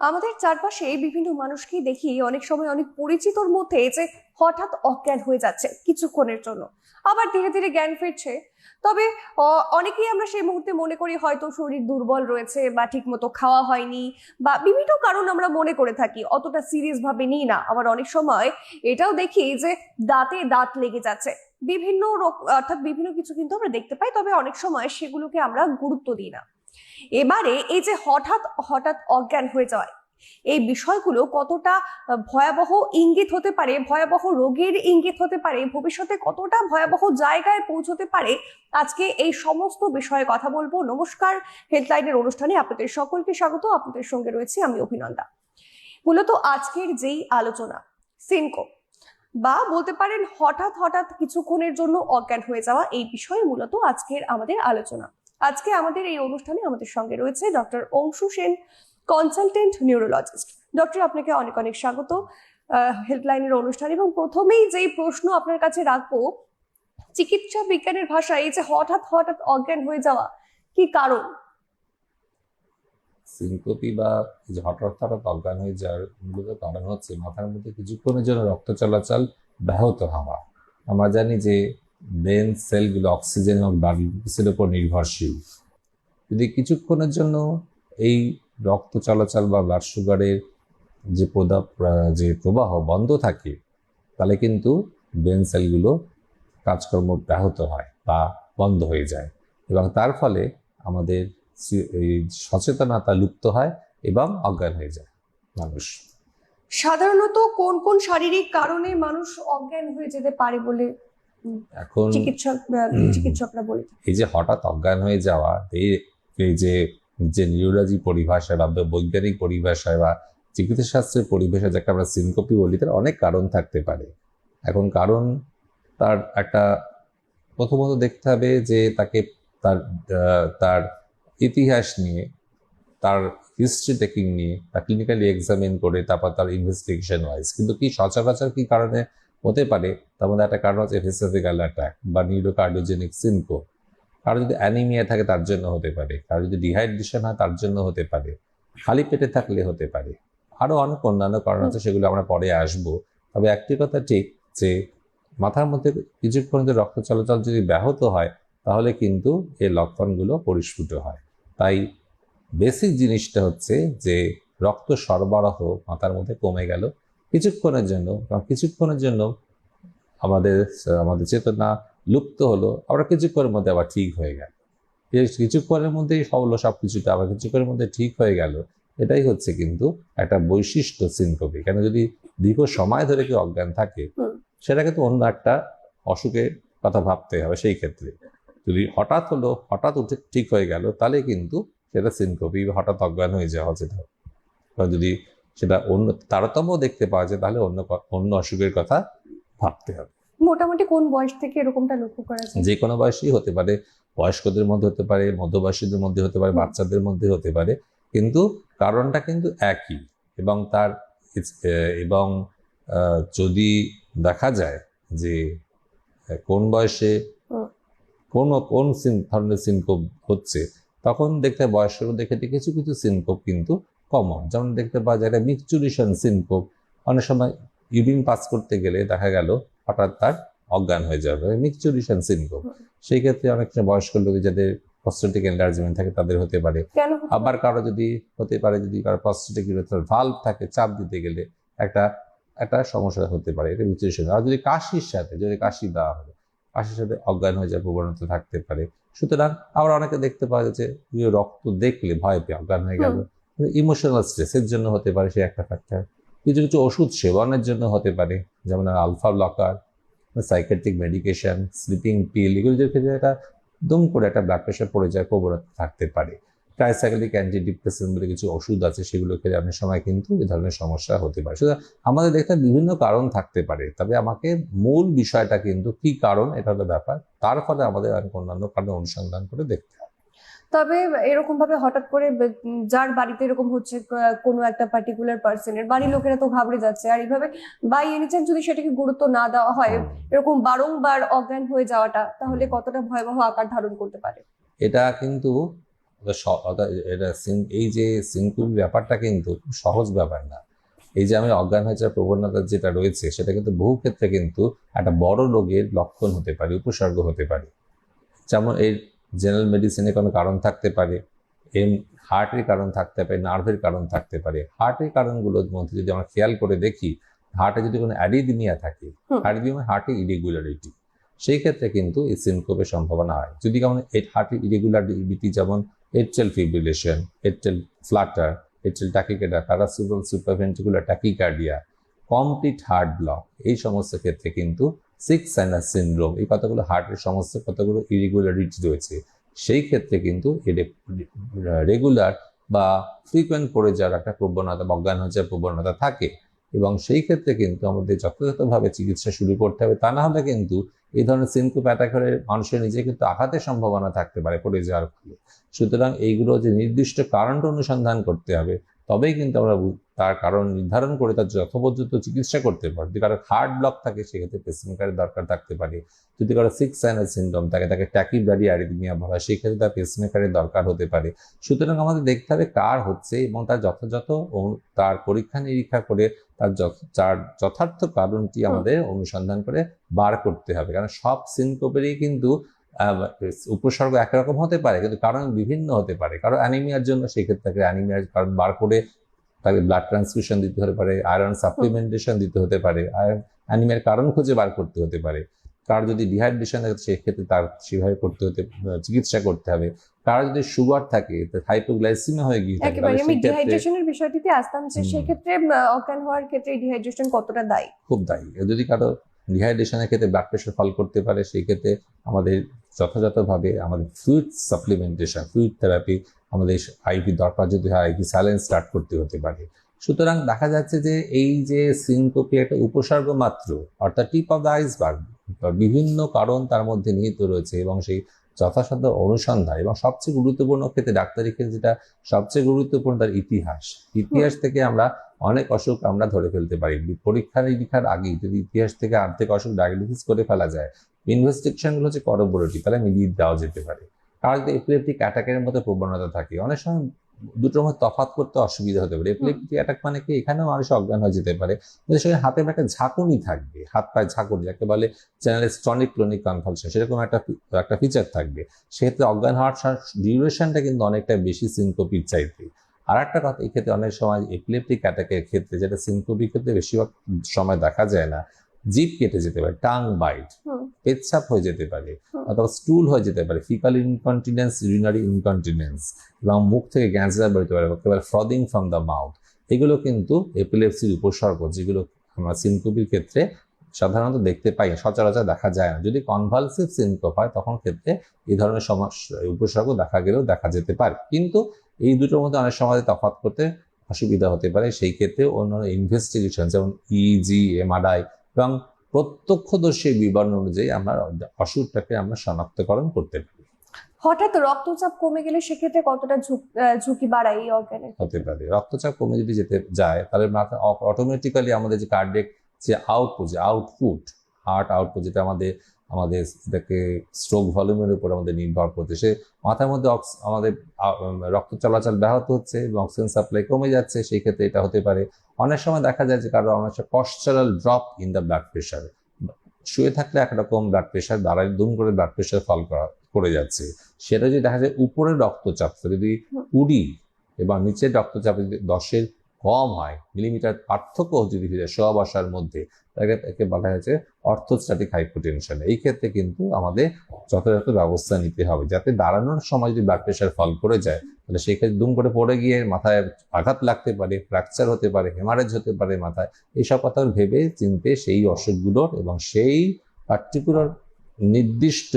আমাদের চারপাশে বিভিন্ন মানুষকেই দেখি অনেক সময় অনেক পরিচিতর মধ্যে যে হঠাৎ অজ্ঞান হয়ে যাচ্ছে কিছুক্ষণের জন্য, আবার ধীরে ধীরে জ্ঞান ফিরছে। তবে অনেকেই আমরা সেই মুহূর্তে মনে করি হয়তো শরীর দুর্বল রয়েছে বা ঠিক মতো খাওয়া হয়নি, বা বিভিন্ন কারণ আমরা মনে করে থাকি, অতটা সিরিয়াস ভাবে নিই না। আবার অনেক সময় এটাও দেখি যে দাঁতে দাঁত লেগে যাচ্ছে, বিভিন্ন অর্থাৎ বিভিন্ন কিছু কিন্তু আমরা দেখতে পাই, তবে অনেক সময় সেগুলোকে আমরা গুরুত্ব দিই না। এবারে এই যে হঠাৎ হঠাৎ অজ্ঞান হয়ে যাওয়া, এই বিষয়গুলো কতটা ভয়াবহ ইঙ্গিত হতে পারে, ভয়াবহ রোগের ইঙ্গিত হতে পারে, ভবিষ্যতে কতটা ভয়াবহ জায়গায় পৌঁছতে পারে, আজকে এই সমস্ত বিষয়ে কথা বলবো। নমস্কার, হেডলাইনের অনুষ্ঠানে আপনাদের সকলকে স্বাগত। আপনাদের সঙ্গে রয়েছে আমি অভিনন্দা। মূলত আজকের যেই আলোচনা, সিনকোপ বা বলতে পারেন হঠাৎ হঠাৎ কিছুক্ষণের জন্য অজ্ঞান হয়ে যাওয়া, এই বিষয়ে মূলত আজকের আমাদের আলোচনা। আজকে আমাদের এই অনুষ্ঠানে আমাদের সঙ্গে রয়েছে doctor Anshu Sen, consultant neurologist. Doctor, আপনাকে অনেক অনেক স্বাগত হেল্পলাইনের অনুষ্ঠান। এবং প্রথমেই যেই প্রশ্ন আপনার কাছে রাখবো, চিকিৎসা বিজ্ঞানের ভাষায় এই যে হঠাৎ হঠাৎ অজ্ঞান হয়ে যাওয়া, কি কারণ? সিনকোপি বা যে হঠাৎ হঠাৎ অজ্ঞান হয়ে যাওয়ার মূলত কারণ হচ্ছে মাথার মধ্যে কিছুক্ষণের জন্য রক্ত চলাচল ব্যাহত হওয়া। আমরা জানি যে ব্রেন সেলগুলো অক্সিজেন এবং ব্লাডের উপর নির্ভরশীল। যদি কিছুক্ষণের জন্য এই রক্ত চলাচল বা ব্লাড সুগারের যে প্রবাহ বন্ধ থাকে, তাহলে কিন্তু ব্রেন সেলগুলো কাজকর্ম ব্যাহত হয় বা বন্ধ হয়ে যায়, এবং তার ফলে আমাদের এই সচেতনতা লুপ্ত হয় এবং অজ্ঞান হয়ে যায় মানুষ। সাধারণত কোন কোন শারীরিক কারণে মানুষ অজ্ঞান হয়ে যেতে পারে বলে এখন চিকিৎসকরা বলে? এই যে হঠাৎ অজ্ঞান হয়ে যাওয়া, এই যে যে নিউরোলজি পরিভাষায় বা বৈজ্ঞানিক পরিভাষায় বা চিকিৎসা শাস্ত্রের পরিভাষায় যাকে আমরা সিনকোপি বলি, তার অনেক কারণ থাকতে পারে। এখন কারণ তার একটা প্রথমত দেখতে হবে যে তাকে তার তার ইতিহাস নিয়ে, তার হিস্ট্রি টেকিং নিয়ে, তার ক্লিনিক্যালি এক্সামিন করে তারপর তার ইনভেস্টিগেশন ওয়াইজ। কিন্তু কি সচরাচর কি কারণে হতে পারে, তার মধ্যে একটা কারণ হচ্ছে এপিসোডিক্যাল অ্যাটাক বা নিউরোকার্ডিওজেনিক সিনকোপ। কারো যদি অ্যানিমিয়া থাকে তার জন্য হতে পারে, কারো যদি ডিহাইড্রেশন হয় তার জন্য হতে পারে, খালি পেটে থাকলে হতে পারে, আরো অনেক অন্যান্য কারণ আছে, সেগুলো আমরা পরে আসবো। তবে একটি কথা ঠিক যে মাথার মধ্যে কিছুক্ষণ যদি রক্ত চলাচল যদি ব্যাহত হয়, তাহলে কিন্তু এই লক্ষণগুলো পরিস্ফুট হয়। তাই বেসিক জিনিসটা হচ্ছে যে রক্ত সরবরাহ মাথার মধ্যে কমে গেল কিছুক্ষণের জন্য, কারণ কিছুক্ষণের জন্য আমাদের আমাদের চেতনা লুপ্ত হলো, আবার কিছুক্ষণের মধ্যে আবার ঠিক হয়ে গেল। কিছুক্ষণের মধ্যেই হলো সবকিছুটা, আবার কিছুক্ষণের মধ্যে ঠিক হয়ে গেল। এটাই হচ্ছে কিন্তু একটা বৈশিষ্ট্য সিনকোপি। কেন যদি দীর্ঘ সময় ধরে কেউ অজ্ঞান থাকে, সেটা কিন্তু অন্য একটা অসুখের কথা ভাবতে হবে। সেই ক্ষেত্রে যদি হঠাৎ হলো, হঠাৎ উঠে ঠিক হয়ে গেল, তাহলে কিন্তু সেটা সিনকোপি বা হঠাৎ অজ্ঞান হয়ে যাওয়া যেটা। বা যদি সেটা অন্য তারতম্য দেখতে পাওয়া যায়, তাহলে অন্য অসুখের কথা ভাবতে হবে। মোটামুটি কোন বয়স থেকে এরকমটা লক্ষ্য করা যায়? যে কোনো বয়সেই হতে পারে, বয়স্কদের মধ্যে হতে পারে, মধ্যবয়সীদের মধ্যে হতে পারে, বাচ্চাদের মধ্যে হতে পারে, কিন্তু কারণটা কিন্তু একই। এবং তার এবং যদি দেখা যায় যে কোন বয়সে কোন ধরনের সিনকোপ হচ্ছে, তখন দেখতে বয়স্ক দেখে কিছু কিছু সিনকোপ কিন্তু কমন। যেমন দেখতে পাওয়া যায় একটা মিকচুরেশন সিনকোপ। অনেক সময় ইউরিন পাস করতে গেলে দেখা গেল হঠাৎ তার অজ্ঞান হয়ে যাবে, মিকচুরেশন সিনকোপ। সেই ক্ষেত্রে অনেক সময় বয়স্ক লোক যাদের প্রস্টেটিক এনলার্জমেন্ট থাকে তাদের হতে পারে। আবার কারো যদি হতে পারে, যদি কারো প্রস্টেটিক ভালভ থাকে, চাপ দিতে গেলে একটা সমস্যা হতে পারে, এটা মিকচুরেশন। আর যদি কাশির সাথে কাশি দেওয়া হবে, কাশির সাথে অজ্ঞান হয়ে যাওয়ার প্রবণতা থাকতে পারে। সুতরাং আবার অনেকে দেখতে পাওয়া যাচ্ছে রক্ত দেখলে ভয় পেয়ে অজ্ঞান হয়ে গেল, ইমোশনাল স্ট্রেসের জন্য হতে পারে, সে একটা ফ্যাক্টর। কিছু কিছু ওষুধ সেবনের জন্য হতে পারে, যেমন alpha blocker, psychiatric medication, sleeping pill, এগুলো যে ক্ষেত্রে একটা দুম করে একটা ব্লাড প্রেশার পড়ে যায় প্রবণতা থাকতে পারে। ট্রাইসাইক্লিক অ্যান্টি ডিপ্রেসেন্ট বলে কিছু ওষুধ আছে, সেগুলো খেলে অনেক সময় কিন্তু এ ধরনের সমস্যা হতে পারে। সুতরাং আমাদের দেখতে বিভিন্ন কারণ থাকতে পারে, তবে আমাকে মূল বিষয়টা কিন্তু কি কারণ, এটা হলো ব্যাপার। তার ফলে আমাদের অন্যান্য কারণে অনুসন্ধান করে দেখতে হবে। তবে এরকম ভাবে হঠাৎ করে যার বাড়িতে এরকম হচ্ছে, কোনো একটা পার্টিকুলার পার্সনের বাড়ির লোকেরা তো ঘাবড়ে যাচ্ছে, আর এইভাবে বাই এনি চান্স যদি সেটাকে গুরুত্ব না দেওয়া হয়, এরকম বারংবার অজ্ঞান হয়ে যাওয়াটা তাহলে কতটা ভয়াবহ আকার ধারণ করতে পারে? এটা কিন্তু এই যে সিনকোপি ব্যাপারটা কিন্তু খুব সহজ ব্যাপার না। এই যে আমি অজ্ঞান হয়ে যাওয়ার প্রবণতা যেটা রয়েছে সেটা কিন্তু বহু ক্ষেত্রে কিন্তু একটা বড় রোগের লক্ষণ হতে পারে, উপসর্গ হতে পারে। যেমন এর জেনারেল মেডিসিনে কোনো কারণ থাকতে পারে, এর হার্টের কারণ থাকতে পারে, নার্ভের কারণ থাকতে পারে। হার্টের কারণগুলোর মধ্যে যদি আমরা খেয়াল করে দেখি, হার্টে যদি কোনো অ্যারিদমিয়া থাকে, অ্যারিদমিয়া হার্টে ইরেগুলারিটি, সেই ক্ষেত্রে কিন্তু এই সিনকোপের সম্ভাবনা হয়। যদি যেমন হার্টের ইরেগুলারিটি যেমন atrial fibrillation, atrial flutter, atrial tachycardia, paroxysmal supraventricular tachycardia, complete heart block, এই সমস্ত ক্ষেত্রে কিন্তু সিক্স সাইনাস সিনড্রোম, এই কতগুলো হার্টের সমস্ত কতগুলো ইরেগুলারিটি রয়েছে, সেই ক্ষেত্রে কিন্তু রেগুলার বা ফ্রিকোয়েন্ট পড়ে যাওয়ার একটা প্রবণতা, অজ্ঞান হয়ে যাওয়ার প্রবণতা থাকে। এবং সেই ক্ষেত্রে কিন্তু আমাদের যথাযথভাবে চিকিৎসা শুরু করতে হবে। তা না হলে কিন্তু এই ধরনের সিনকোপ অ্যাটাক হলে মানুষের নিজে কিন্তু আঘাতের সম্ভাবনা থাকতে পারে পড়ে যাওয়ার ফলে। সুতরাং এইগুলো যে নির্দিষ্ট কারণটা অনুসন্ধান করতে হবে, তবেই কিন্তু আমরা তার কারণ নির্ধারণ করে তার যথোপযুক্ত চিকিৎসা করতে পারি। যদি কারো হার্ট ব্লক থাকে সেক্ষেত্রে পেসমেকারের দরকার থাকতে পারে। যদি কারো সিক্স সাইনাস সিনড্রোম থাকে, তাকে ট্যাকিব্রাডি অ্যারিথমিয়া বলা হয়, সেই ক্ষেত্রে তার পেসমেকারের দরকার হতে পারে। সুতরাং আমাদের দেখতে হবে কার হচ্ছে এবং তার যথাযথ তার পরীক্ষা নিরীক্ষা করে তার যথার্থ কারণটি আমাদের অনুসন্ধান করে বার করতে হবে। কারণ সব সিনকোপেরই কিন্তু উপসর্গ একরকম হতে পারে, কিন্তু কারণ বিভিন্ন হতে পারে। কারো অ্যানিমিয়ার জন্য সেই ক্ষেত্রে তাকে অ্যানিমিয়ার কারণ বার করে তাকে ব্লাড ট্রান্সফিউশন দিতে হতে পারে, আয়রন সাপ্লিমেন্টেশন দিতে হতে পারে, অ্যানিমিয়ার কারণ খুঁজে বার করতে হতে পারে। কার যদি ডিহাইড্রেশন থাকে সেক্ষেত্রে তার সেভাবে চিকিৎসা করতে হবে। কার যদি সুগার থাকে, হাইপোগ্লাইসিমিয়া হয়ে গিয়ে থাকে, একেবারে আমি ডিহাইড্রেশনের বিষয়টিতে আসতাম যে সেক্ষেত্রে অজ্ঞান হওয়ার ক্ষেত্রে ডিহাইড্রেশন কতটা দায়ী? খুব দায়ী। যদি কারো ডিহাইড্রেশনের ক্ষেত্রে ব্লাড প্রেশার ফল করতে পারে, সেই ক্ষেত্রে আমাদের যথাযথভাবে আমাদের ফ্লুইড সাপ্লিমেন্টেশন, ফ্লুইড থেরাপি, আমাদের আইভি দরকার যদি হয় আইভি স্যালাইন স্টার্ট করতে হতে পারে। সুতরাং দেখা যাচ্ছে যে এই যে সিনকোপি একটা উপসর্গ মাত্র, অর্থাৎ টিপ অফ দ্য আইসবার্গ, বিভিন্ন কারণ তার মধ্যে নিহিত রয়েছে এবং সেই যথাসাধ্য অনুসন্ধান এবং সবচেয়ে গুরুত্বপূর্ণ ক্ষেত্রে ডাক্তারি ক্ষেত্রে যেটা সবচেয়ে গুরুত্বপূর্ণ তার ইতিহাস থেকে আমরা অনেক অসুখ আমরা ধরে ফেলতে পারি। পরীক্ষা নিরীক্ষার আগেই যদি ইতিহাস থেকে আর্থিক অসুখ ডায়াগনোসিস করে ফেলা যায়, ইনভেস্টিগেশনগুলো হচ্ছে করবোরেটিভ, তাহলে মিলিয়ে দেওয়া যেতে পারে। কারণ যদি এপিলেপটিক অ্যাটাকের মধ্যে প্রবণতা থাকে, অনেক সময় দুটোর মধ্যে তফাৎ করতে অসুবিধা হতে পারে। এপিলেপটিক অ্যাটাক মানে কি, এখানেও মানুষ অজ্ঞান হয়ে যেতে পারে, কিন্তু সেখানে হাতে একটা ঝাঁকুনি থাকবে, হাত পায়ে ঝাঁকুনি, যাকে বলে জেনারেল স্টনিক ক্লোনিক কনভালশন, সেরকম একটা ফিচার থাকবে। সেক্ষেত্রে অজ্ঞান হওয়ার ডিউরেশনটা কিন্তু অনেকটা বেশি সিনকোপির চাইতে। আর একটা কথা, এই ক্ষেত্রে অনেক সময় এপিলেপটিক অ্যাটাকের ক্ষেত্রে, যেটা সিনকোপির ক্ষেত্রে বেশিরভাগ সময় দেখা যায় না, জিভ কেটে যেতে পারে, টাং বাইট, পেচ্ছাপ হয়ে যেতে পারে, অথবা স্টুল হয়ে যেতে পারে, ফিকাল ইনকন্টিনেন্স, ইউরিনারি ইনকন্টিনেন্স, এবং মুখ থেকে গ্যাঞ্জার বেরোতে পারে, ফ্রদিং ফ্রম দ্য মাউথ। এগুলো কিন্তু এপিলেপসির উপসর্গ, যেগুলো আমরা সিনকোপির ক্ষেত্রে সাধারণত দেখতে পাই, সচরাচর দেখা যায় না। যদি কনভালসিভ সিনকোপ হয় তখন ক্ষেত্রে এই ধরনের সমস্যা উপসর্গ দেখা গেলেও দেখা যেতে পারে, কিন্তু এই দুটোর মধ্যে অনেক সময় তফাৎ করতে অসুবিধা হতে পারে। সেই ক্ষেত্রে অন্যান্য ইনভেস্টিগেশন যেমন ইজি, এমআরআই এবং প্রত্যক্ষদর্শীর বিবরণ অনুযায়ী আমরা অসুখটাকে আমরা শনাক্তকরণ করতে পারি। হঠাৎ রক্তচাপ কমে গেলে সেক্ষেত্রে কতটা ঝুঁকি বাড়ায় এই অজ্ঞানের? হতে পারে রক্তচাপ কমে যদি যেতে যায়, তাহলে অটোমেটিক্যালি আমাদের যে কার্ডিয়াক যে আউটপুট, হার্ট আউটপুট, যেটা আমাদের এটাকে স্ট্রোক ভলিউমের উপর আমাদের নির্ভর করতে, সে মাথার মধ্যে আমাদের রক্ত চলাচল ব্যাহত হচ্ছে এবং অক্সিজেন সাপ্লাই কমে যাচ্ছে, সেই ক্ষেত্রে এটা হতে পারে। অনেক সময় দেখা যায় যে কারো অনেক postural drop in the blood pressure, শুয়ে থাকলে একরকম ব্লাড প্রেশার, দাঁড়ায় দুম করে ব্লাড প্রেশার ফল করে যাচ্ছে। সেটা যদি দেখা যায় উপরের রক্তচাপ যদি 20 এবং নিচের রক্তচাপ যদি 10-এর কম হয়, মিলিমিটার পার্থক্য যদি শোয়া বসার মধ্যে, তাকে বলা হয়েছে অর্থোস্ট্যাটিক হাইপোটেনশন। এই ক্ষেত্রে কিন্তু আমাদের যথাযথ ব্যবস্থা নিতে হবে, যাতে দাঁড়ানোর সময় যদি ব্লাড প্রেশার ফল করে যায়, তাহলে সেই ক্ষেত্রে দুম করে পড়ে গিয়ে মাথায় আঘাত লাগতে পারে, ফ্র্যাকচার হতে পারে, হেমারেজ হতে পারে মাথায়। এইসব কথা ভেবে চিনতে সেই অসুখগুলোর এবং সেই পার্টিকুলার নির্দিষ্ট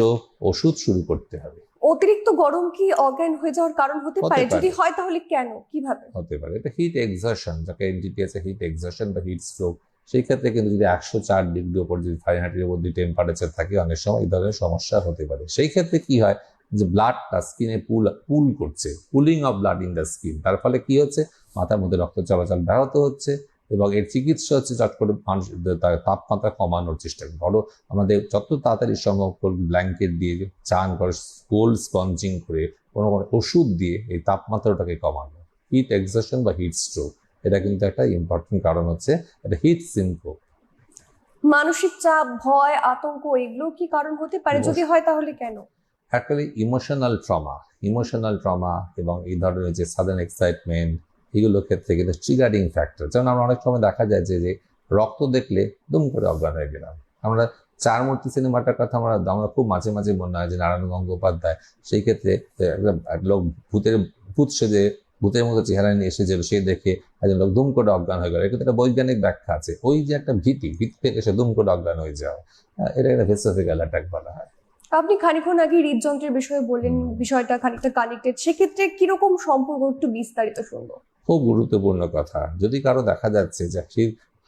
ওষুধ শুরু করতে হবে। অতিরিক্ত গরম কি অজ্ঞান হয়ে যাওয়ার কারণ হতে পারে? যদি হয় তাহলে কেন, কিভাবে হতে পারে? এটা হিট এক্সারশন, যাকে এনটিটিএস হিট এক্সারশন বা হিট স্ট্রোক। সেই ক্ষেত্রে কিন্তু যদি 104 ডিগ্রি উপর যদি ফারেনহাইটের উপর টেম্পারেচার থাকে, অনেক সময় এই ধরনের সমস্যা হতে পারে। সেই ক্ষেত্রে কি হয়, যে ব্লাডটা স্কিনে পুল করছে, pooling of blood in the skin, তার ফলে কি হচ্ছে, মাথার মধ্যে রক্ত চলাচল ব্যাহত হচ্ছে এবং এর চিকিৎসা হচ্ছে চট করে মানুষ তার তাপমাত্রা কমানোর চেষ্টা করে। আমাদের যত তাড়াতাড়ি সম্ভব ব্ল্যাঙ্কেট দিয়ে চান করে, কোল্ড স্পঞ্জিং করে কোনো কোনো ওষুধ দিয়ে এই তাপমাত্রাটাকে কমানো। হিট এক্সশন বা হিট স্ট্রোক, এটা কিন্তু একটা ইম্পর্টেন্ট কারণ হচ্ছে এটা হিট সিনকোপ। মানসিক চাপ, ভয়, আতঙ্ক এগুলো কি কারণ হতে পারে? যদি হয় তাহলে কেন? অ্যাকচুয়ালি ইমোশনাল ট্রমা এবং এই ধরনের যে সাডেন এক্সাইটমেন্ট, এগুলোর ক্ষেত্রে কিন্তু ট্রিগারিং ফ্যাক্টর। যেমন আমরা অনেক সময় দেখা যায় যে রক্ত দেখলে দুম করে অজ্ঞান হয়ে গেলাম। আমরা চার মূর্তি সিনেমাটার কথা আমরা খুব মাঝে মাঝে মনে হয় যে নারায়ণ গঙ্গোপাধ্যায় সেই ক্ষেত্রে এক লোক ভূত সেজে ভূতের মতো চেহারা নিয়ে এসেছিল, সে দেখে একজন লোক দুম করে অজ্ঞান হয়ে গেল। এর কিন্তু একটা বৈজ্ঞানিক ব্যাখ্যা আছে। ওই যে একটা ভীতি থেকে এসে দুম করে অজ্ঞান হয়ে যাওয়া, এটা একটা ভেসোফেগাল অ্যাটাক বলা হয়। আপনি খানিকক্ষণ আগে হৃদযন্ত্রের বিষয়ে বললেন, বিষয়টা খানিকটা কানেক্টেড, সেক্ষেত্রে কিরকম সম্পর্ক একটু বিস্তারিত শুনবো। খুব গুরুত্বপূর্ণ কথা। যদি কারো দেখা যাচ্ছে যে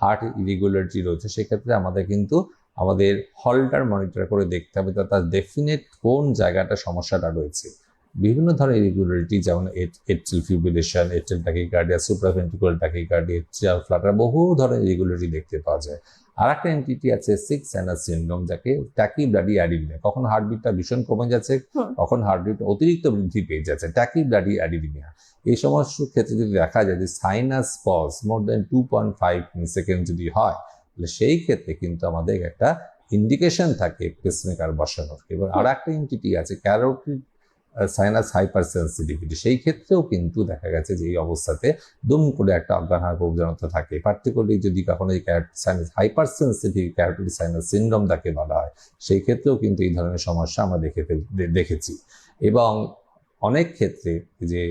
হার্ট ইরেগুলারিটি রয়েছে, সেক্ষেত্রে আমাদের কিন্তু আমাদের হলটার মনিটর করে দেখতে হবে তার ডেফিনেট কোন জায়গাটা সমস্যাটা রয়েছে। বিভিন্ন ধরনের ইরেগুলারিটি, যেমন atrial fibrillation, atrial tachycardia, supraventricular tachycardia, atrial Flutter, বহু ধরনের ইরেগুলারিটি দেখতে পাওয়া যায়। আর একটা এন্টিটি আছে সিক্স সাইনাস সিনড্রোম, যাকে ট্যাকিব্রাডি অ্যারিথমিয়া। কখন হার্টবিটটা ভীষণ কমে যাচ্ছে, কখন হার্টবিট অতিরিক্ত বৃদ্ধি পেয়ে যাচ্ছে, ট্যাকিব্রাডি অ্যারিথমিয়া। এই সমস্ত ক্ষেত্রে যদি দেখা যায় যে সাইনাস পজ মোর দেন 2.5 সেকেন্ড যদি হয়, তাহলে সেই ক্ষেত্রে কিন্তু আমাদের একটা ইন্ডিকেশন থাকে পেসমেকার বসানোর। এবং আর একটা এন্টিটি আছে ক্যারোটিড সাইনাস হাইপার সেন্সিটিভিটি, সেই ক্ষেত্রেও কিন্তু দেখা গেছে যে এই অবস্থাতে দুম করে একটা অজ্ঞান হওয়ার প্রবণতা থাকে। পার্টিকুলারলি যদি কখনো এই sinus hyper sensitive carotid sinus syndrome তাকে বলা হয়, সেই ক্ষেত্রেও কিন্তু এই ধরনের সমস্যা আমরা দেখেছি। এবং অনেক ক্ষেত্রে যে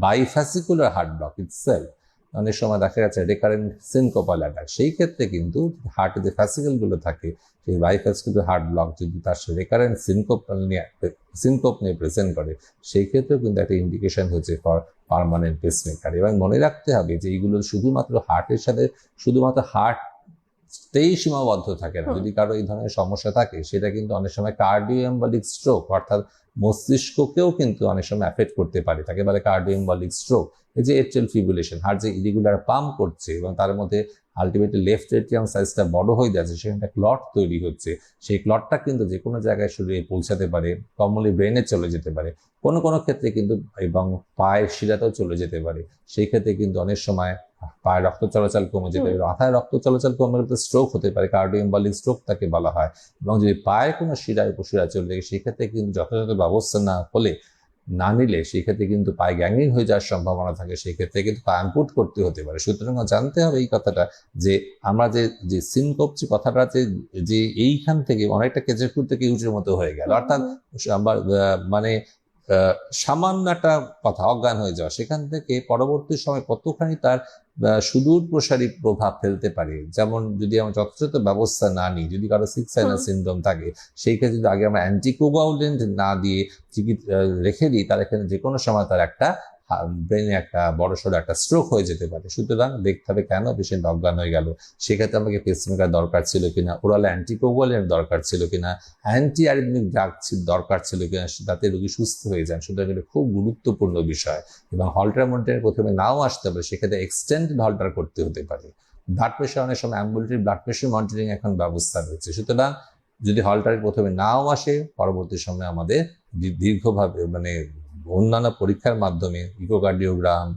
বাইফ্যাসিকুলার হার্ট ব্লক ইটসেলফ, অনেক সময় দেখা যাচ্ছে রেকারেন্ট সিনকোপাল অ্যাটাক, সেই ক্ষেত্রে কিন্তু হার্টে যে ফ্যাসিকলগুলো থাকে, সেই বাইফ্যাসিকুলার হার্ট ব্লক যদি তার রেকারেন্ট সিনকোপ নিয়ে প্রেজেন্ট করে, সেই ক্ষেত্রেও কিন্তু একটা ইন্ডিকেশন হচ্ছে ফর পার্মানেন্ট পেসমেকার। এবং মনে রাখতে হবে যে এইগুলো শুধুমাত্র হার্টের সাথে শুধুমাত্র হার্টতেই সীমাবদ্ধ থাকে না। যদি কারো এই ধরনের সমস্যা থাকে, সেটা কিন্তু অনেক সময় কার্ডিও এম্বলিক স্ট্রোক, অর্থাৎ মস্তিষ্ককেও কিন্তু অনেক সময় অ্যাফেক্ট করতে পারে, তাকে বলে কার্ডিও এম্বলিক স্ট্রোক। এই যে এট্রিয়াল ফিব্রিলেশন, হার্ট যে ইরেগুলার পাম্প করছে এবং তার মধ্যে আলটিমেটলি লেফট এট্রিয়াম সাইজটা বড় হয়ে যাচ্ছে, সেখানে ক্লট তৈরি হচ্ছে। সেই ক্লটটা কিন্তু যে কোনো জায়গায় শরীরে পৌঁছাতে পারে, কমনলি ব্রেনে চলে যেতে পারে, কোনো কোনো ক্ষেত্রে কিন্তু এবং পায়ের শিরাতেও চলে যেতে পারে। সেই ক্ষেত্রে কিন্তু অনেক সময় পায়ে রক্ত চলাচল কমে যেতে পারে, মাথায় রক্ত চলাচল কমে গেলে স্ট্রোক হতে পারে, কার্ডিও এম্বলিক স্ট্রোক তাকে বলা হয়। এবং যদি পায়ের কোনো শিরায় উপশিরা চলে যায়, সেক্ষেত্রে কিন্তু যথাযথ ব্যবস্থা না নিলে সেই ক্ষেত্রে কিন্তু পায়ে গ্যাংগ্রিন হয়ে যাওয়ার সম্ভাবনা থাকে, সেই ক্ষেত্রে কিন্তু পা অ্যাম্পুট করতে হতে পারে। সুতরাং জানতে হবে এই কথাটা যে আমরা যে সিনকোপ যে কথাটা যে এইখান থেকে অনেকটা কেজেরপুর থেকে ইউজের মতো হয়ে গেল, অর্থাৎ আমার মানে সামান্য একটা কথা অজ্ঞান হয়ে যাওয়া, সেখান থেকে পরবর্তী সময় কতখানি তার সুদূর প্রসারী প্রভাব ফেলতে পারে। যেমন যদি আমরা যথাযথ ব্যবস্থা না নিই, যদি কারো সিক্স সাইনাস সিনড্রোম থাকে, সেই ক্ষেত্রে যদি আগে আমরা অ্যান্টিকোয়াগুলেন্ট না দিয়ে রেখে দিই, তার এখানে যে কোনো সময় তার একটা ব্রেনে একটা বড়সড় একটা স্ট্রোক হয়ে যেতে পারে। সুতরাং দেখতে হবে কেন পেশেন্ট অজ্ঞান হয়ে গেল, সেক্ষেত্রে আমাকে পেসমেকার দরকার ছিল কিনা, ওরাল অ্যান্টিকোয়াগুলেন্ট দরকার ছিল কিনা, অ্যান্টি অ্যারিথমিক ড্রাগ দরকার ছিল কিনা, যাতে রোগী সুস্থ হয়ে যান। সুতরাং এটা খুব গুরুত্বপূর্ণ বিষয়। এবং হলটার মধ্যে প্রথমে নাও আসতে পারে, সেক্ষেত্রে এক্সটেন্ডেড হলটার করতে হতে পারে। ব্লাড প্রেশার অনেক সময় অ্যাম্বুলেটরি ব্লাড প্রেশার মনিটরিং এখন ব্যবস্থা রয়েছে। সুতরাং যদি হলটারে প্রথমে নাও আসে, পরবর্তী সময়ে আমাদের দীর্ঘভাবে অন্যান্য পরীক্ষার মাধ্যমে ইকোকার্ডিওগ্রাম,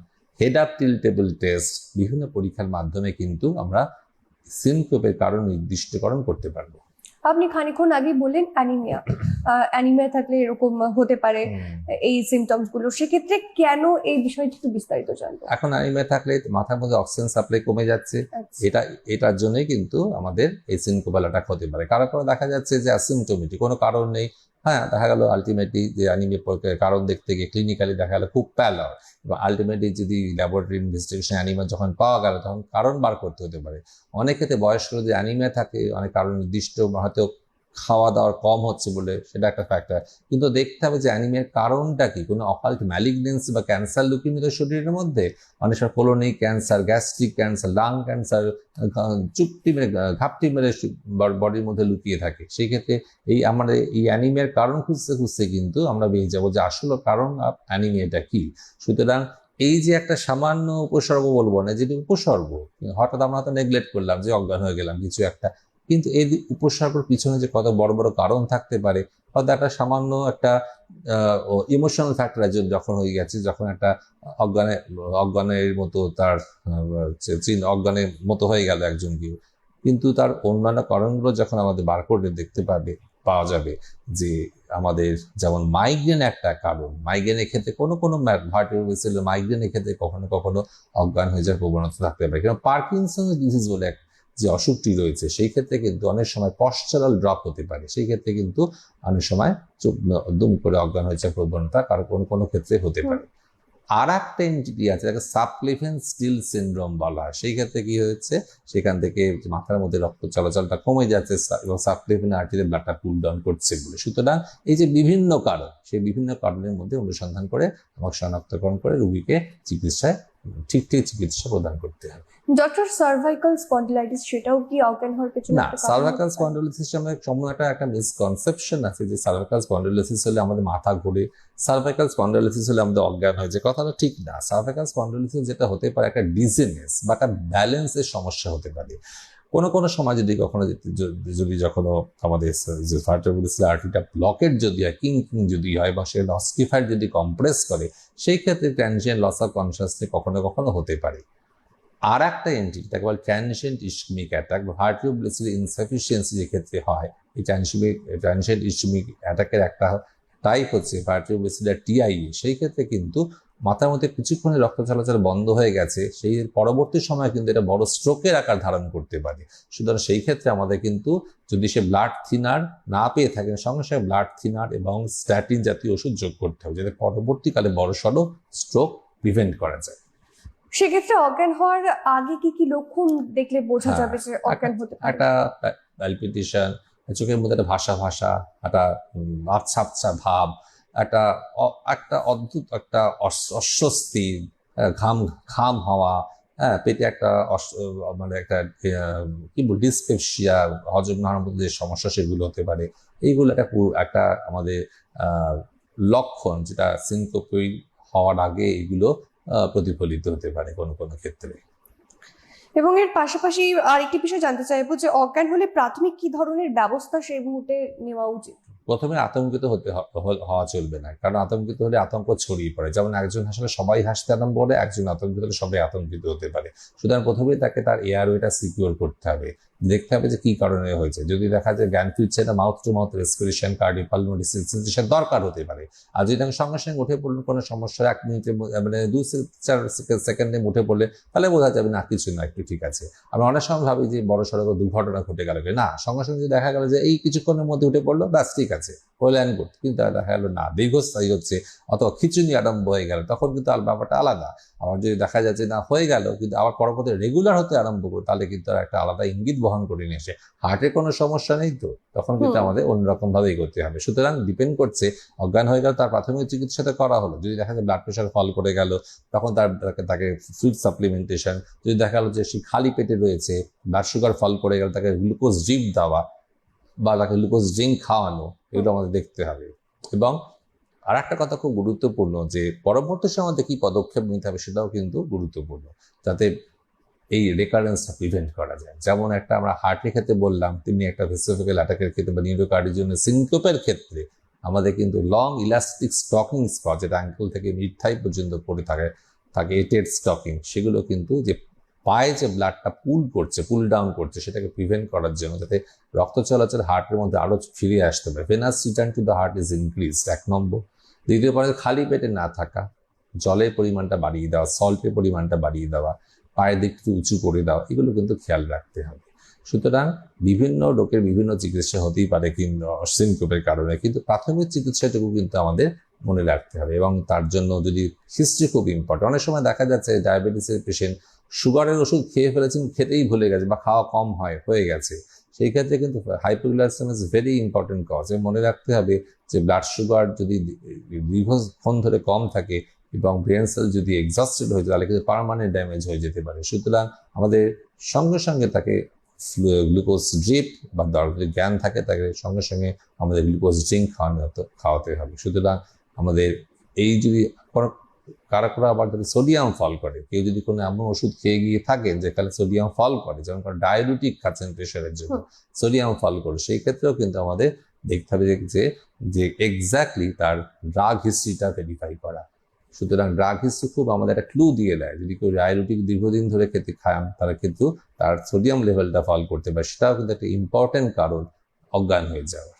হেড আপ টিল্টেবল টেস্ট, বিভিন্ন পরীক্ষার মাধ্যমে কিন্তু আমরা সিনকোপের কারণ নির্দিষ্টকরণ করতে পারবো। আপনি খানিকক্ষণ আগে বললেন অ্যানিমিয়া থাকলে এরকম হতে পারে এই সিমটমস গুলো, সেক্ষেত্রে কেন এই বিষয়টি একটু বিস্তারিত জানবো। এখন অ্যানিমিয়া থাকলে মাথার মধ্যে অক্সিজেন সাপ্লাই কমে যাচ্ছে, এটার জন্যই কিন্তু আমাদের এই সিনকোপাল অ্যাটাক হতে পারে। কারো দেখা যাচ্ছে যে অ্যাসিমটোমেটিক, কোনো কারণ নেই, হ্যাঁ, দেখা গেল আলটিমেটলি যে অ্যানিমিয়া কারণ দেখতে গিয়ে ক্লিনিক্যালি দেখা গেল খুব প্যালর, এবং আলটিমেটলি যদি ল্যাবরেটরি ইনভেস্টিগেশন অ্যানিমিয়া যখন পাওয়া গেল, তখন কারণ বার করতে হতে পারে। অনেক ক্ষেত্রে বয়স্ক যে অ্যানিমিয়া থাকে, অনেক কারণ নির্দিষ্ট, হয়তো খাওয়া দাওয়ার কম হচ্ছে বলে, সেটা একটা ফ্যাক্টর। কিন্তু দেখতে হবে যে অ্যানিমিয়ার কারণটা কি, কোনো অকাল্ট ম্যালিগনেন্সি বা ক্যান্সার লুকিয়ে শরীরের মধ্যে, অনেক সময় colonic cancer, gastric cancer, lung cancer ঘাপটি মেরে বডির মধ্যে লুকিয়ে থাকে। সেই ক্ষেত্রে আমাদের এই অ্যানিমিয়ার কারণ খুঁজতে কিন্তু আমরা পেয়ে যাবো যে আসলে কারণ অ্যানিমিয়াটা কি। সুতরাং এই যে একটা সামান্য উপসর্গ বলবো না, যেটি উপসর্গ, হঠাৎ আমরা তো নেগলেক্ট করলাম যে অজ্ঞান হয়ে গেলাম, কিছু একটা কিন্তু এই উপসর্গের পিছনে যে কত বড় বড় কারণ থাকতে পারে, হয়তো একটা সামান্য একটা ইমোশনাল ফ্যাক্টর যখন হয়ে গেছে, যখন একটা অজ্ঞানের মতো তার অজ্ঞানের মতো হয়ে গেল একজন কেউ, কিন্তু তার অন্যান্য কারণগুলো যখন আমাদের বার করে দেখতে পাওয়া যাবে যে আমাদের যেমন মাইগ্রেন একটা কারণ, মাইগ্রেনের ক্ষেত্রে কোনো মাইগ্রেনের ক্ষেত্রে কখনো কখনো অজ্ঞান হয়ে যাওয়ার প্রবণতা থাকতে পারে। কারণ পার্কিনসন ডিজিজ বলে যে অসুখটি রয়েছে, সেই ক্ষেত্রে কিন্তু অনেক সময় পশ্চারাল ড্রপ হতে পারে, সেই ক্ষেত্রে কিন্তু অনেক সময় দুম করে অজ্ঞান হয়ে যাওয়ার প্রবণতা কারো কোনো কোনো ক্ষেত্রে হতে পারে। আর একটা এন্টিটি আছে, যাকে সাবক্লিভেন স্টিল সিনড্রোম বলা হয়। সেই ক্ষেত্রে কি হচ্ছে, সেখান থেকে মাথার মধ্যে রক্ত চলাচলটা কমে যাচ্ছে এবং সাবক্লিভেন আর্টারি ব্লাডটা কুল ডাউন করছে বলে। সুতরাং এই যে বিভিন্ন কারণ, সেই বিভিন্ন কারণের মধ্যে অনুসন্ধান করে এবং শনাক্তকরণ করে রোগীকে চিকিৎসায় ঠিক চিকিৎসা প্রদান করতে হবে। ডক্টর, সার্ভাইকাল স্পন্ডিলাইটিস সেটাও কি অজ্ঞান হওয়ার পেছনে না, একটা কারণ সার্ভাইকাল হতে পারে? স্পন্ডিলোলিসিস আমাদের সম্পূর্ণ একটা মিসকনসেপশন আছে যে সার্ভাইকাল স্পন্ডিলোলিসিস হলে আমাদের মাথা ঘুরে, সার্ভাইকাল স্পন্ডিলোলিসিস হলে আমাদের অজ্ঞান হয়, যে কথাটা ঠিক না। সার্ভাইকাল স্পন্ডিলোলিসিস যেটা হতে পারে একটা ডিজিনেস বা একটা ব্যালেন্সের সমস্যা হতে পারে। কোনো সময় যদি কখনো যখনো আমাদের যে ভার্টেব্রাল আর্টারিটা ব্লকেট যদি হয়, কিং যদি হয় বা সে অস্টিফাইড যদি কম্প্রেস করে, সেই ক্ষেত্রে ট্রানজিয়েন্ট লস অফ কনসিয়াসনেস কখনো কখনো হতে পারে। আর একটা এন্টিটি তাকে বলে ট্রানজিয়েন্ট ইসকেমিক অ্যাটাক বা ভার্টিব্রাল ইনসাফিসিয়েন্সি যে ক্ষেত্রে হয়। এই ট্রানজিয়েন্ট ইসকেমিক অ্যাটাকের একটা টাইপ হচ্ছে ভার্টিব্রাল টিআইএ। সেই ক্ষেত্রে কিন্তু মাথার মধ্যে কিছুক্ষণে রক্ত চলাচল বন্ধ হয়ে গেছে, সেই পরবর্তী সময় কিন্তু এটা বড় স্ট্রোকের আকার ধারণ করতে পারে। সুতরাং সেই ক্ষেত্রে আমাদের কিন্তু যদি সে ব্লাড থিনার না পেয়ে থাকেন, সঙ্গে সঙ্গে ব্লাড থিনার এবং স্ট্যাটিন জাতীয় ওষুধ যোগ করতে হবে, যাতে পরবর্তীকালে বড়সড় স্ট্রোক প্রিভেন্ট করা যায়। সেক্ষেত্রে অজ্ঞান হওয়ার আগে কি কি লক্ষণ দেখলে বোঝা হ্যাঁ, যাবে যে অজ্ঞান হতে পারে? একটা প্যালপিটেশন, চোখের মধ্যে একটা ভাষা একটা আবছা আবছা ভাব, একটা অদ্ভুত একটা অস্বস্তি, ঘাম ঘাম হওয়া, হ্যাঁ, পেটে একটা মানে একটা কি বল ডিসপেপসিয়া, হজম না হওয়ার মধ্যে যে সমস্যা সেগুলো হতে পারে। এইগুলো একটা আমাদের লক্ষণ, যেটা সিনকোপি হওয়ার আগে এগুলো প্রতিফলিত হতে পারে কোনো কোনো ক্ষেত্রে। এবং এর পাশাপাশি আরেকটি বিষয় জানতে চাইবো যে অজ্ঞান হলে প্রাথমিক কি ধরনের ব্যবস্থা সেই মুহূর্তে নেওয়া উচিত? প্রথমে আতঙ্কিত হওয়া চলবে না, কারণ আতঙ্কিত হলে আতঙ্ক ছড়িয়ে পড়ে। যেমন একজন হাসলে সবাই হাসতে আরম্ভ করে, একজন আতঙ্কিত হলে সবাই আতঙ্কিত হতে পারে। সুতরাং প্রথমেই তাকে তার এয়ারওয়েটা সিকিউর করতে হবে, দেখতে হবে যে কি কারণে হয়েছে। যদি দেখা যায় জ্ঞান ফিরছে না, mouth to mouth respiration, cardiopulmonary resuscitation দরকার হতে পারে। আর যদি সঙ্গে সঙ্গে উঠে পড়লেন কোনো সমস্যা 1 মিনিটে মানে 2-4 সেকেন্ডে উঠে পড়লে, তাহলে বোঝা যাবে না কিছু না, একটু ঠিক আছে। আমরা অনেক সময় ভাবি যে বড় সড়ক দুর্ঘটনা ঘটে গেল, না, সঙ্গে সঙ্গে যদি দেখা গেল যে এই কিছুক্ষণের মধ্যে উঠে পড়লো, ব্যাস ঠিক আছে, হলে অ্যান্ড গুড। কিন্তু দেখা গেল না, দীর্ঘস্থায়ী হচ্ছে অথবা খিচুনি আরম্ভ হয়ে গেল, তখন কিন্তু ব্যাপারটা আলাদা। আবার যদি দেখা যাচ্ছে না হয়ে গেল কিন্তু আবার পরবর্তী রেগুলার হতে আরম্ভ করে, তাহলে কিন্তু একটা আলাদা ইঙ্গিত বহন করে নিয়ে আসে হার্টের কোনো সমস্যা নেই, তো তখন কিন্তু আমাদের অন্যরকম ভাবে এগোতে হবে। সুতরাং ডিপেন্ড করছে, অজ্ঞান হয়ে গেল, তার প্রাথমিক চিকিৎসাটা করা হলো। যদি দেখা যায় ব্লাড প্রেশার ফল করে গেল, তখন তাকে ফ্লুইড সাপ্লিমেন্টেশন। যদি দেখা গেল যে সে খালি পেটে রয়েছে, ব্লাড সুগার ফল করে গেল, তাকে গ্লুকোজ ড্রিপ দেওয়া বা তাকে গ্লুকোজ ড্রিঙ্ক খাওয়ানো, এগুলো আমাদের দেখতে হবে। এবং আর একটা কথা খুব গুরুত্বপূর্ণ, যে পরবর্তী সময় কি পদক্ষেপ নিতে হবে সেটাও কিন্তু গুরুত্বপূর্ণ, যাতে এই রেকারেন্সটা প্রিভেন্ট করা যায়। যেমন একটা আমরা হার্টের ক্ষেত্রে বললাম, তেমনি একটা ভেসোভেগাল অ্যাটাকের ক্ষেত্রে বা নিউরোকার্ডিওজেনের সিনকোপের ক্ষেত্রে আমাদের কিন্তু লং ইলাস্টিক স্টকিং স্পট, যেটা অ্যাঙ্কেল থেকে মিড থাই পর্যন্ত পড়ে থাকে এটেড স্টকিং, সেগুলো কিন্তু যে পায়ে যে ব্লাডটা পুল ডাউন করছে, সেটাকে প্রিভেন্ট করার জন্য, যাতে রক্ত চলাচল হার্টের মধ্যে আরো ফিরে আসতে পারে। Venous return to the heart is increased, 1 number. দ্বিতীয় পরে খালি পেটে না থাকা, জলের পরিমাণটা বাড়িয়ে দেওয়া, সল্টের পরিমাণটা বাড়িয়ে দেওয়া, পায়ের দিকটি উঁচু করে দেওয়া, এগুলো কিন্তু খেয়াল রাখতে হবে। সুতরাং বিভিন্ন লোকের বিভিন্ন চিকিৎসা হতেই পারে কিন্তু সিনকোপের কারণে, কিন্তু প্রাথমিক চিকিৎসাটুকু কিন্তু আমাদের মনে রাখতে হবে। এবং তার জন্য যদি হিস্ট্রি খুব ইম্পর্টেন্ট। অনেক সময় দেখা যাচ্ছে ডায়াবেটিসের পেশেন্ট সুগারের ওষুধ খেয়ে ফেলেছেন, খেতেই ভুলে গেছে বা খাওয়া কম হয়ে গেছে, সেই ক্ষেত্রে কিন্তু hypoglycaemia is very important cause. মনে রাখতে হবে যে ব্লাড সুগার যদি দীর্ঘক্ষণ ধরে কম থাকে এবং ব্রেন সেল যদি এক্সস্টেড হয়ে যায়, তাহলে কিন্তু পার্মানেন্ট ড্যামেজ হয়ে যেতে পারে। সুতরাং আমাদের সঙ্গে সঙ্গে তাকে গ্লুকোজ ড্রিপ বা যদি জ্ঞান থাকে তাকে সঙ্গে সঙ্গে আমাদের গ্লুকোজ ড্রিঙ্ক খাওয়াতে হবে। সুতরাং আমাদের এই যদি কারা কারা আবার যদি সোডিয়াম ফল করে, কেউ যদি কোনো এমন ওষুধ খেয়ে গিয়ে থাকেন যেখানে সোডিয়াম ফল করে, যেমন ডায়াবেটিক খাচ্ছেন প্রেশারের জন্য, সোডিয়াম ফল করে, সেই ক্ষেত্রেও কিন্তু আমাদের দেখতে হবে যে যে এক্স্যাক্টলি তার ড্রাগ হিস্ট্রিটা ভেরিফাই করা। সুতরাং ড্রাগ হিস্ট্রি খুব আমাদের একটা ক্লু দিয়ে দেয়। যদি কেউ ডায়াবেটিক দীর্ঘদিন ধরে খেতে খান, তারা কিন্তু তার সোডিয়াম লেভেলটা ফল করতে পারে, সেটাও কিন্তু একটা ইম্পর্টেন্ট কারণ অজ্ঞান হয়ে যাওয়া।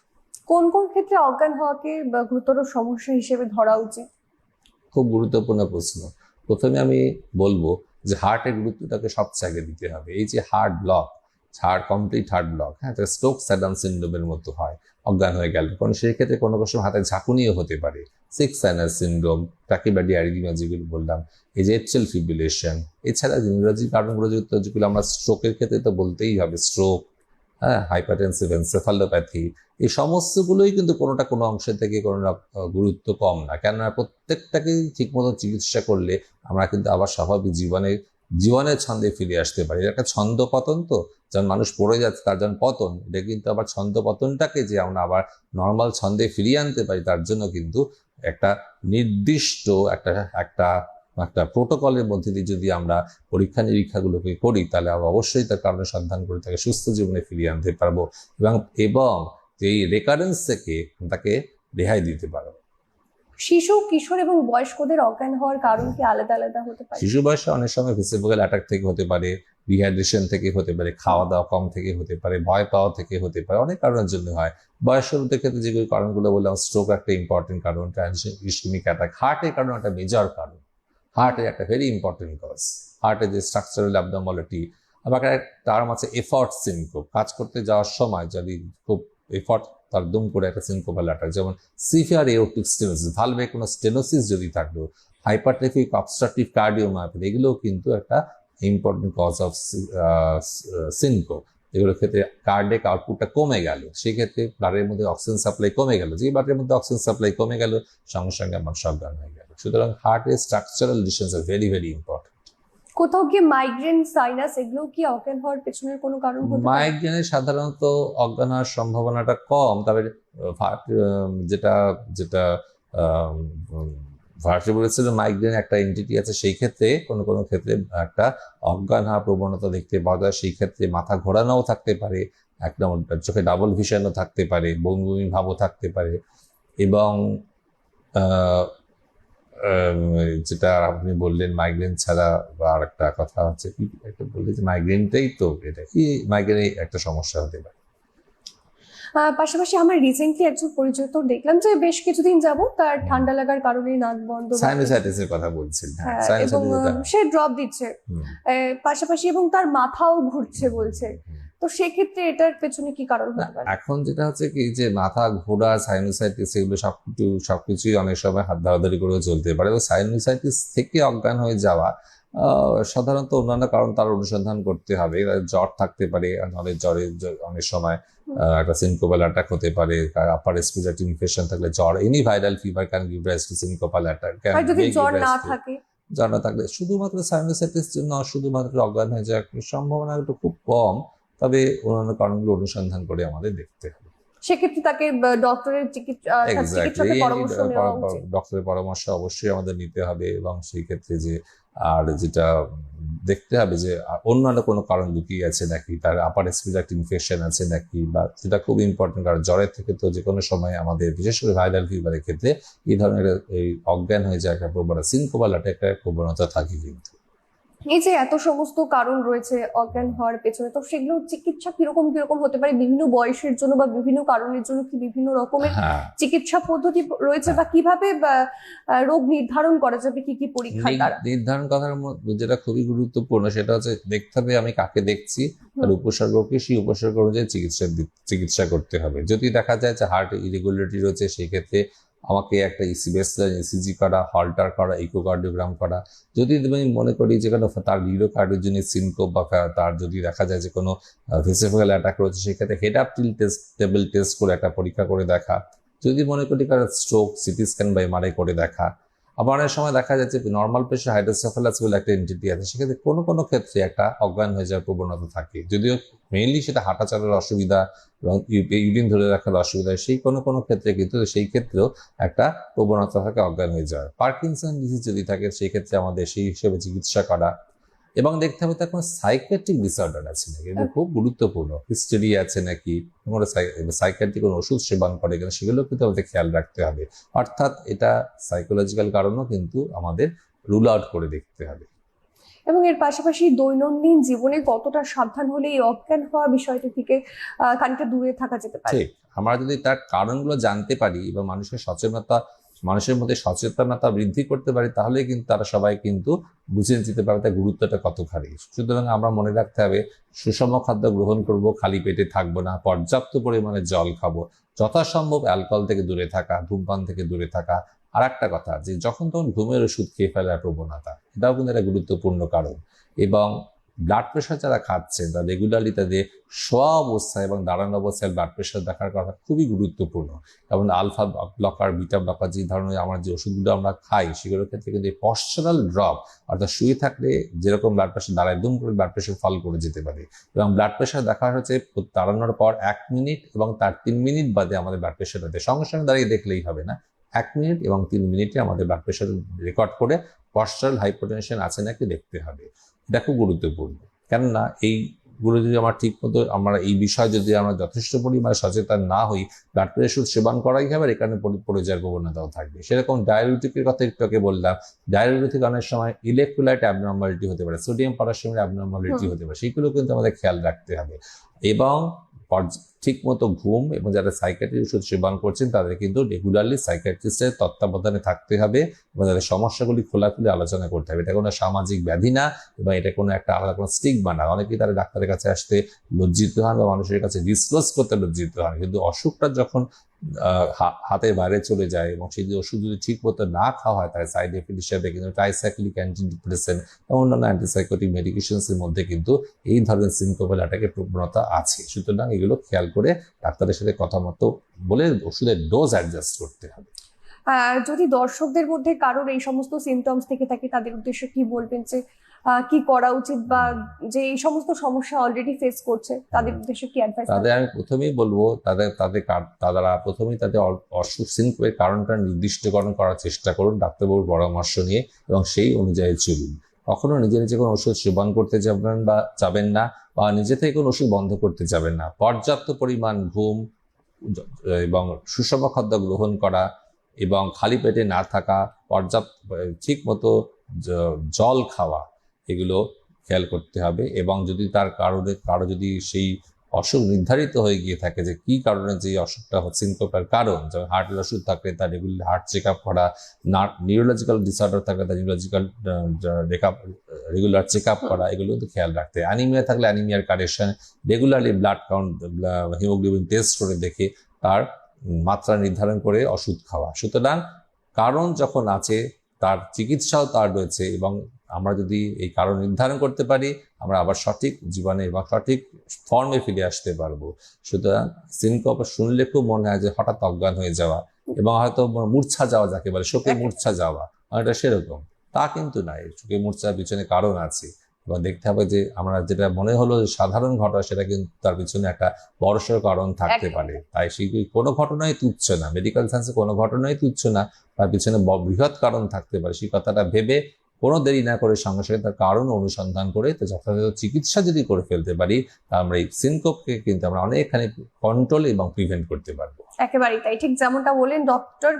কোন কোন ক্ষেত্রে অজ্ঞান হওয়াকে গুরুতর সমস্যা হিসেবে ধরা উচিত? খুব গুরুত্বপূর্ণ প্রশ্ন। প্রথমে আমি বলবো যে হার্টের গুরুত্বটাকে সবচেয়ে আগে দিতে হবে। এই যে heart block, complete heart block, হ্যাঁ, স্ট্রোক স্যাডাম সিন্ড্রোমের মতো হয় অজ্ঞান হয়ে গেল। কারণ সেই ক্ষেত্রে কোনো হাতে ঝাঁকুনিও হতে পারে, সিক্স সাইনাস সিন্ড্রোম, টাকিবার্ডি অ্যারিথমিয়া যেগুলো বললাম, এই যে এট্রিয়াল ফিব্রিলেশন। এছাড়া ইংরেজি কারণগুলো যেগুলো আমরা স্ট্রোকের ক্ষেত্রে তো বলতেই হবে, স্ট্রোক, হ্যাঁ, হাইপারটেনসিভ এনসেফালোপ্যাথি, এই সমস্তগুলোই কিন্তু কোনোটা কোনো অংশ থেকে কোনো গুরুত্ব কম না। কেননা প্রত্যেকটাকেই ঠিকমতো চিকিৎসা করলে আমরা কিন্তু আবার স্বাভাবিক জীবনের ছন্দে ফিরে আসতে পারি। এটা একটা ছন্দ পতন, তো যখন মানুষ পড়ে যাচ্ছে তার যখন পতন, এটা কিন্তু আবার ছন্দ পতনটাকে যে আমরা আবার নর্মাল ছন্দে ফিরিয়ে আনতে পারি, তার জন্য কিন্তু একটা নির্দিষ্ট একটা একটা একটা প্রোটোকলের মধ্যে দিয়ে যদি আমরা পরীক্ষা নিরীক্ষাগুলোকে করি, তাহলে আমরা অবশ্যই তার কারণে সন্ধান করে তাকে সুস্থ জীবনে ফিরিয়ে আনতে পারবো এবং এই রেকারেন্স থেকে তাকে রেহাই দিতে পারবো। শিশু, কিশোর এবং বয়স্কদের অজ্ঞান হওয়ার কারণ কি আলাদা আলাদা হতে পারে? শিশু বয়সে অনেক সময় ভেসিফোগাল অ্যাটাক থেকে হতে পারে, ডিহাইড্রেশন থেকে হতে পারে, খাওয়া দাওয়া কম থেকে হতে পারে, ভয় পাওয়া থেকে হতে পারে, অনেক কারণের জন্য হয়। বয়স্কদের ক্ষেত্রে যেগুলো কারণগুলো বললাম, স্ট্রোক একটা ইম্পর্টেন্ট কারণ, ইসকেমিক অ্যাটাক, হার্টের কারণ একটা মেজর কারণ, হার্টের একটা ভেরি ইম্পর্টেন্ট কজ। হার্টের যে স্ট্রাকচারাল অ্যাবনর্মালিটি, আবার তার মাঝে এফর্ট সিনকোপ, কাজ করতে যাওয়ার সময় যদি খুব এফর্ট তার দুম করে একটা সিনকোপাল অ্যাটাক, যেমন সিভিয়ার এওরটিক স্টেনোসিস, ভালভে কোনো স্টেনোসিস যদি থাকলো, হাইপারট্রফিক অবস্ট্রাকটিভ কার্ডিওমায়োপ্যাথি, এগুলোও কিন্তু একটা ইম্পর্টেন্ট কজ অফ সিনকোপ। এগুলোর ক্ষেত্রে কার্ডিয়াক আউটপুটটা কমে গেল, সেক্ষেত্রে ব্লাডের মধ্যে অক্সিজেন সাপ্লাই কমে গেল, যে ব্লাডের মধ্যে অক্সিজেন সাপ্লাই কমে গেল, সঙ্গে সঙ্গে আমার অজ্ঞান হয়ে গেল। সুতরাং হার্টের structural decisions are very very important. কোথাও কি মাইগ্রেন, সাইনাস এগুলো কি অজ্ঞান হওয়ার পেছনের কোনো কারণ হতে পারে? মাইগ্রেনের সাধারণত অজ্ঞান হওয়ার সম্ভাবনাটা কম, তবে যেটা যেটা ভার্টিব্রাল মাইগ্রেন একটা এন্টিটি আছে, সেই ক্ষেত্রে কোনো কোনো ক্ষেত্রে একটা অজ্ঞান হওয়ার প্রবণতা দেখতে পাওয়া যায়। সেই ক্ষেত্রে মাথা ঘোরানোও থাকতে পারে, একদম চোখে ডাবল ভিশনও থাকতে পারে, বমি বমি ভাবও থাকতে পারে, এবং যেটা আপনি বললেন মাইগ্রেন ছাড়া আর একটা কথা হচ্ছে কি, একটা বললে যে মাইগ্রেনটাই তো, এটা কি মাইগ্রেনের একটা সমস্যা হতে পারে। পাশাপাশি আমার রিসেন্টলি একজন পরিচিত দেখলাম যে বেশ কিছুদিন যাবত তার ঠান্ডা লাগার কারণে নাক বন্ধ, সাইনোসাইটিসের কথা বলছেন, হ্যাঁ, এবং সে ড্রপ দিচ্ছে পাশাপাশি, এবং তার মাথাও ঘুরছে বলছে। তো সেক্ষেত্রে এটার পেছনে কি কারণ হতে পারে? এখন যেটা হচ্ছে কি, যে মাথা ঘোরা, সাইনোসাইটিস, এগুলো সবকিছুই অনেক সময় হাত ধরাধরি করেও চলতে পারে। তো সাইনোসাইটিস থেকে অজ্ঞান হয়ে যাওয়া সাধারণত অন্যান্য কারণ তার অনুসন্ধান করতে হবে। জ্বর থাকতে পারে, নাহলে জ্বরে অনেক সময় একটা সিনকোপাল অ্যাটাক হতে পারে, আপার রেসপিরেটরি ইনফেকশন থাকলে জ্বর, any viral fever can give rise to syncopal attack. যদি জ্বর না থাকে, জ্বর না থাকলে শুধুমাত্র সাইনোসাইটিস জন্য শুধুমাত্র অজ্ঞান হয়ে যাওয়ার সম্ভাবনা একটু খুব কম, তবে অন্যান্য কারণগুলো অনুসন্ধান করে আমাদের দেখতে হবে। সেক্ষেত্রে তাকে ডক্টরের চিকিৎসকের পরামর্শ নেওয়া উচিত। ডক্টরের পরামর্শ অবশ্যই আমাদের নিতে হবে, এবং সেই ক্ষেত্রে যে আর যেটা দেখতে হবে যে অন্যান্য কোনো কারণ লুকিয়ে আছে নাকি, তার আপার রেসপিরেটরি ইনফেকশন আছে নাকি, বা যেটা খুব ইম্পর্টেন্ট, কারণ জ্বরের থেকে তো যে কোনো সময় আমাদের, বিশেষ করে ভাইরাল ফিভারের ক্ষেত্রে এই ধরনের এই অজ্ঞান হয়ে যায় একটা প্রবণতা, সিনকোপাল অ্যাটাকের প্রবণতা থাকে। কিন্তু এই যে এত সমস্ত কারণ রয়েছে অজ্ঞান হওয়ার পেছনে, তো সেগুলো চিকিৎসা কিরকম কিরকম হতে পারে? বিভিন্ন বয়সের জন্য বা বিভিন্ন কারণের জন্য কি বিভিন্ন রকমের চিকিৎসা পদ্ধতি রয়েছে, বা কিভাবে রোগ নির্ধারণ করা যাবে, কি কি পরীক্ষার দ্বারা? নির্ধারণ করার মধ্যে যেটা খুবই গুরুত্বপূর্ণ, সেটা হচ্ছে দেখতে হবে আমি কাকে দেখছি, আর উপসর্গকে সেই উপসর্গ অনুযায়ী চিকিৎসা করতে হবে। যদি দেখা যায় যে হার্ট ইরেগুলারিটি রয়েছে, সেই ক্ষেত্রে আমাকে একটা ইসিজি করা, হল্টার করা, ইকোকার্ডিওগ্রাম করা। যদি আমি মনে করি যে কোনো তার নিউরোকার্ডিওজেনিক সিনকোপ, বা তার যদি দেখা যায় যে কোনো ভেসিফোগাল অ্যাটাক রয়েছে, সেক্ষেত্রে হেড আপ টেবিল টেস্ট করে একটা পরীক্ষা করে দেখা। যদি মনে করি কারণ স্ট্রোক, সিটি স্ক্যান বা এমআরআই করে দেখা। আবার অনেক সময় দেখা যাচ্ছে নর্মাল পেশে হাইড্রোসেফালাস বলে একটা এন্টিটি আছে, সেক্ষেত্রে কোনো কোনো ক্ষেত্রে একটা অজ্ঞান হয়ে যাওয়ার প্রবণতা থাকে, যদিও মেইনলি সেটা হাঁটা চলার অসুবিধা এবং ইউরিন ধরে রাখার অসুবিধা, সেই কোনো কোনো ক্ষেত্রে কিন্তু সেই ক্ষেত্রেও একটা প্রবণতা থাকে অজ্ঞান হয়ে যাওয়ার। পার্কিনসন ডিজিজ যদি থাকে সেই ক্ষেত্রে আমাদের সেই হিসেবে চিকিৎসা করা, এবং দেখতে হবে তার কোনো সাইকিয়াট্রিক ডিসঅর্ডার আছে নাকি, এটা খুব গুরুত্বপূর্ণ। হিস্টেরি আছে নাকি, কোনো সাইকিয়াট্রিক কোনো ওষুধ সেবন করে কিনা, সেগুলো কিন্তু আমাদের খেয়াল রাখতে হবে। অর্থাৎ এটা সাইকোলজিক্যাল কারণও কিন্তু আমাদের রুল আউট করে দেখতে হবে। এবং এর পাশাপাশি দৈনন্দিন জীবনে কতটা সাবধান হলে এই অজ্ঞান হওয়া বিষয়টি থেকে খানিকটা দূরে থাকা যেতে পারে? ঠিক, আমরা যদি তার কারণগুলো জানতে পারি এবং মানুষের মধ্যে সচেতনতা বৃদ্ধি করতে পারি, তাহলে কিন্তু তারা সবাই কিন্তু বুঝে নিতে পারবে তার গুরুত্বটা কতখানি। সুতরাং আমরা মনে রাখতে হবে, সুষম খাদ্য গ্রহণ করব, খালি পেটে থাকবো না, পর্যাপ্ত পরিমাণে জল খাবো, যথাসম্ভব অ্যালকোহল থেকে দূরে থাকা, ধূমপান থেকে দূরে থাকা। আর একটা কথা, যে যখন তখন ঘুমের ওষুধ খেয়ে ফেলার প্রবণতা, এটাও কিন্তু একটা গুরুত্বপূর্ণ কারণ। এবং ব্লাড প্রেশার যারা খাচ্ছেন তারা রেগুলারলি তাদের শোয়া অবস্থায় এবং দাঁড়ানো অবস্থায় ব্লাড প্রেশার দেখার কথা খুবই গুরুত্বপূর্ণ। এবং আলফা ব্লকার, বিটা ব্লকার যে ধরনের আমার যে ওষুধগুলো আমরা খাই, সেগুলোর ক্ষেত্রে কিন্তু এই পশ্চারাল ড্রপ, অর্থাৎ শুয়ে থাকলে যেরকম ব্লাড প্রেশার দাঁড়ায় দুম করে ব্লাড প্রেশার ফল করে যেতে পারে। এবং ব্লাড প্রেশার দেখা হচ্ছে দাঁড়ানোর পর 1 মিনিট এবং তার 3 মিনিট বাদে আমাদের ব্লাড প্রেশারটা সঙ্গে সঙ্গে দাঁড়িয়ে দেখলেই হবে না, 1 মিনিট এবং 3 মিনিটে আমাদের ব্লাড প্রেশার রেকর্ড করে পশ্চারাল হাইপোটেনশন আছে নাকি দেখতে হবে। এটা খুব গুরুত্বপূর্ণ। কেননা এইগুলো যদি আমরা এই বিষয়ে যদি আমরা যথেষ্ট পরিমাণে সচেতন না হই, ব্লাড প্রেশার সেবন করাই হবে, আর এখানে পড়ে যাওয়ার প্রবণতাও থাকবে। সেরকম ডায়াবেটিকের কথা একটু আগে বললাম, ডায়াবেটিক অনেক সময় ইলেকট্রোলাইট অ্যাবনর্মালিটি হতে পারে, সোডিয়াম পটাশিয়ামের অ্যাবনর্মালিটি হতে পারে, সেগুলো কিন্তু আমাদের খেয়াল রাখতে হবে। এবং ঠিক মতো ঘুম, এবং যারা সাইকিয়াট্রিক ওষুধ সেবন করছেন তাদের কিন্তু রেগুলারলি সাইকিয়াট্রিস্টের তত্ত্বাবধানে থাকতে হবে এবং তাদের সমস্যাগুলি খোলাখুলি আলোচনা করতে হবে। এটা কোনো সামাজিক ব্যাধি না এবং এটা কোনো একটা আলাদা কোনো স্টিগমা না। অনেকেই তারা ডাক্তারের কাছে আসতে লজ্জিত হন বা মানুষের কাছে ডিসক্লোজ করতে লজ্জিত হন, কিন্তু অসুখটা যখন হাতের বাইরে চলে যায় এবং সেই ওষুধ যদি ঠিক মতো না খাওয়া হয়, তার সাইড এফেক্ট হিসেবে কিন্তু ট্রাইসাইক্লিক অ্যান্টিডিপ্রেসেন্ট এবং অন্যান্য অ্যান্টিসাইকোটিক মেডিকেশনসের মধ্যে কিন্তু এই ধরনের সিনকোপাল অ্যাটাকের প্রবণতা আছে। সুতরাং এগুলো খেয়াল করে ডাক্তারের সাথে কথা মতো বলে ওষুধের ডোজ অ্যাডজাস্ট করতে হবে। যদি দর্শকদের মধ্যে কারোর এই সমস্ত সিমটমস থেকে থাকে, তাদের উদ্দেশ্যে কি বলবেন যে কি করা উচিত, বা যে এই সমস্ত সমস্যা অলরেডি ফেস করছে তাদের উদ্দেশ্যে কি অ্যাডভাইস? তাদের আমি প্রথমেই বলবো, তারা প্রথমেই তাদের অসুখ সিনকোপের কারণটা নির্দিষ্টকরণ করার চেষ্টা করুন ডাক্তারবাবুর পরামর্শ নিয়ে, এবং সেই অনুযায়ী চলুন। কখনো নিজে নিজে কোনো ওষুধ সেবন করতে যাবেন না, বা নিজে থেকে কোনো ওষুধ বন্ধ করতে যাবেন না। পর্যাপ্ত পরিমাণ ঘুম এবং সুষম খাদ্য গ্রহণ করা এবং খালি পেটে না থাকা, ঠিক মতো জল খাওয়া, এগুলো খেয়াল করতে হবে। এবং যদি তার কারো যদি সেই অসুখ নির্ধারিত হয়ে গিয়ে থাকে যে কি কারণে যে অসুখটা হচ্ছে, সিনকোপের কারণ, যেমন হার্টের ওষুধ থাকলে তার হার্ট চেক আপ করা, নিউরোলজিক্যাল ডিসঅর্ডার থাকলে তার নিউরোলজিক্যাল রেগুলার চেক আপ করা, এগুলো কিন্তু খেয়াল রাখতে। অ্যানিমিয়া থাকলে অ্যানিমিয়ার correction, regularly blood count, haemoglobin test করে দেখে তার মাত্রা নির্ধারণ করে ওষুধ খাওয়া। সুতরাং কারণ যখন আছে তার চিকিৎসাও তার রয়েছে, এবং আমরা যদি এই কারণ নির্ধারণ করতে পারি, আমরা আবার সঠিক জীবনে এবং সঠিক ফর্মে ফিরে আসতে পারবো। সুতরাং সিনকোপ শুনলে খুব মনে হয় যে হঠাৎ অজ্ঞান হয়ে যাওয়া এবং হয়তো মূর্ছা যাওয়া, যাকে বলে শোকে মূর্ছা যাওয়া, এটা সেরকম তা কিন্তু নাই। শোকে মূর্ছার পিছনে কারণ আছে, এবং দেখতে হবে যে আমরা যেটা মনে হলো সাধারণ ঘটনা, সেটা কিন্তু তার পিছনে একটা বড়সড় কারণ থাকতে পারে। তাই সেই কোনো ঘটনাই তুচ্ছ না, মেডিকেল সায়েন্সে কোনো ঘটনাই তুচ্ছ না, তার পিছনে বৃহৎ কারণ থাকতে পারে। সেই কথাটা ভেবে কোনো দেরি না করে সঙ্গে সঙ্গে তার কারণ অনুসন্ধান করে তো যথাযথ চিকিৎসা যদি করে ফেলতে পারি, তা আমরা এই সিনকোপকে কিন্তু আমরা অনেকখানি কন্ট্রোল এবং প্রিভেন্ট করতে পারবো। একেবারেই তাই, ঠিক যেমনটা বললেন ডক্টর,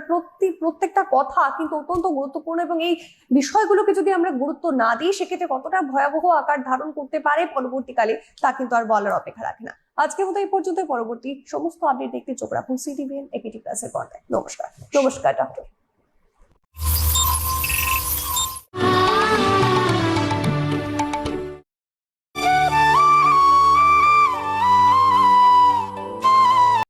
প্রত্যেকটা কথা কিন্তু অত্যন্ত গুরুত্বপূর্ণ, এবং এই বিষয়গুলোকে যদি আমরা গুরুত্ব না দিই, সেক্ষেত্রে কতটা ভয়াবহ আকার ধারণ করতে পারে পরবর্তীকালে তা কিন্তু আর বলার অপেক্ষা রাখে না। আজকের মতো এই পর্যন্ত। পরবর্তী সমস্ত আপডেট দেখতে চোখ রাখুন সিটিভিএন একেটি প্লাসের পর্দায়। নমস্কার ডক্টর।